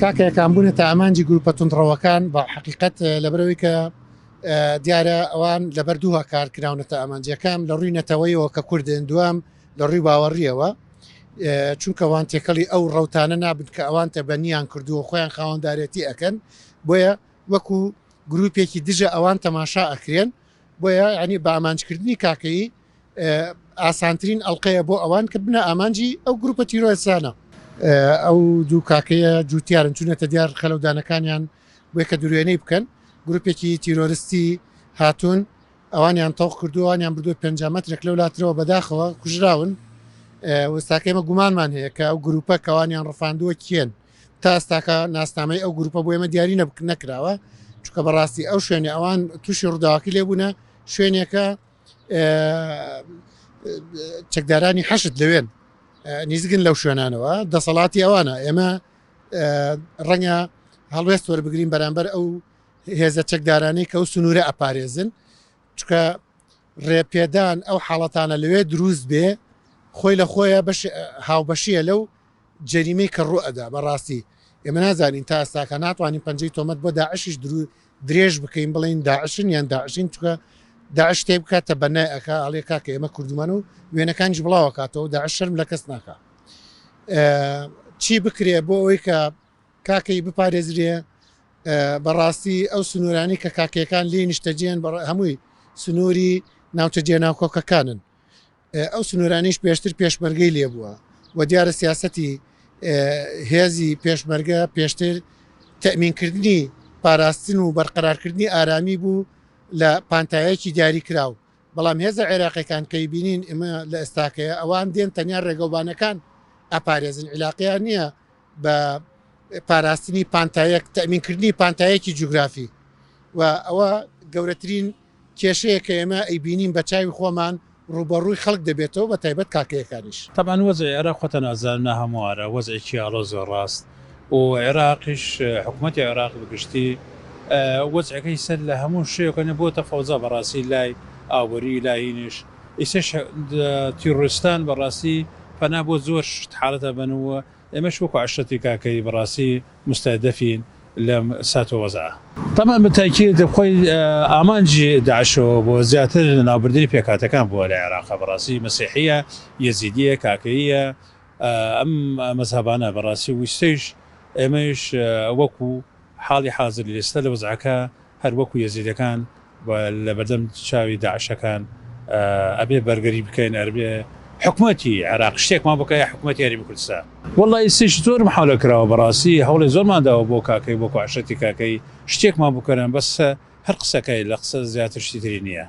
کاکەکانبوونە تا ئامانجی گروپە تونندڕەوەکان بە حقیقت لەبەرەوەی کە دیارە ئەوان لەبەر دووها کارکراونەتە ئامانجەکان لە ڕووی نەتەوەیەوە کە کوردن دوام لە ڕووی باوەڕیەوە چونکەوان تێکەڵی ئەو ڕەوتانە نابن کە ئەوانتە بەنیان کردووە خۆیان خاوەنددارەتی ئەەکەن بۆیە وەکو گروپێکی دژە ئەوان تەماشا ئەکرێن بۆیە ینی بە ئامانجکردنی کاکەی ئاسانترین ئەڵلقەیە بۆ ئەوان کە بنە ئامانجی ئەو گروپە تیرۆسانە ئەو دوو کاکەیە جوتیارن چونەتە دیار خەلەودانەکانیان بۆی کە دوێنەی بکەن گروپێکی تیرۆریستی هاتوون ئەوانیان تەوق کردووانیان بردو 5 مەترێک لەو لاترەوە بەداخەوە کوژراون وەستاکەمە گومانمان هەیە کە ئەو گروپە کەوانیان ڕفاندووە کێن تا ئێستاکە ناسنامەی ئەو گروپە بۆ ئێمە دیاری نەکراوە چونکە بەڕاستی ئەو شوێنێ ئەوان تووشی ڕووداواکی لێبوونە شوێنێکە چەکدارانی حەشت لەوێن نیزگن لەو شوێنانەوە دەسەڵاتی ئەوانە ئێمە ڕەنگە هەڵوێست وەربگرین بەرامبەر ئەو هێزە چەکدارانەی کە ئەو سنوورە ئەپارێزن چکە ڕێپێدان ئەو حاڵەتانە لەوێ دروست بێ خۆی لە خۆیە هاوبەشیە لەو جەریمەی کە ڕوئەدا بەڕاستی ئێمە نازانین تا ئێستاکە ناتوانین 5 تۆمەت بۆ داعشیش درێژ بکەین بڵین داعشن یان داعشین چکە داعش تێ بکاتە بەنایەکە ئەڵێکا کە ئێمە کوردمان و وێنەکانیش بڵاوکاتەوە داعش شەرم لە کەس ناکە چی بکرێ بۆ ئەوەی کە کاکەی بپارێزرێ بەڕاستی ئەو سنوورانی کە کاکەکان لێ نیشتەجێن هەمووی سنووری ناوچەجێ ناوکۆکەکانن ئەو سنوورانیش پێشتر پێشمەرگەی لێ بووە و دیارە سیاسەتی هێزی پێشمەرگە پێشتر تەمینکردنی پاراستن و بەرقەرارکردنی ئارامی بوو لە پانتایەکی دیاری کراو بەڵام هێزە عێراقیەکان کەی بینین ئمە لە ئێستاکەیە ئەوان دێن تەنیا ڕێگەوبانەکان ئاپارێزن عیلاقیان نییە بە پاراستنی پانتایەک تەمینکردنی پانتایەکی جوگرافی و ئەوە گەورەترین کێشەیە کە ئێمە ئەی بینین بە چاوی خۆمان ڕوبەڕووی خەڵک دەبێتەوە بە تایبەت کاکەیەکانیش طبعا وەزعی عێراق خۆتە نازاننا هەموارە وەزعێکی ئاڵۆ زۆر ڕاست و عێراقیش حکوومەتی عێراق بگشتی وەزعەکەی سەر لە هەموو شێوەکەنە بۆتە فەوزا بەڕاستی لای ئاوەری لایینش ئیسش تیرۆریستان بەڕاستی پەنا بۆ زۆر حاڵەتە بنەوە ئێمەش وەکو عشرەتی کاکەی بەڕاستی مستهدەفین لەم ساتۆ وەزع طبعا بەتاکید خۆی ئامانجی داعشەوە بۆ زیاتر ناوبردنی پێکاتەکان بووە لە عێراقا بەڕاستی مەسیحیە یەزیدیە کاکەیە ئەم مەزهبانە بەڕاستی ویستەیش ئێمەش وەکو حاڵی حاضر لێستە لە وەزعەکە هەر وەکو یەزیدەکان لە بەردەم چاوی داعشەکان ئەبێ بەرگەری بکەین ئەربێ حکوومەتی عێراق شتێکمان بکە حکوومەتی یاریمی کوردستان وەڵی سیش زۆر محاولە کراوە بەڕاستی هەوڵی زۆرمانداوە بۆ کاکەی بۆ عشرەتی کاکەی شتێکمان بکەن بەس هەر قسەکەی لە قسە زیاتر شتی تری نییە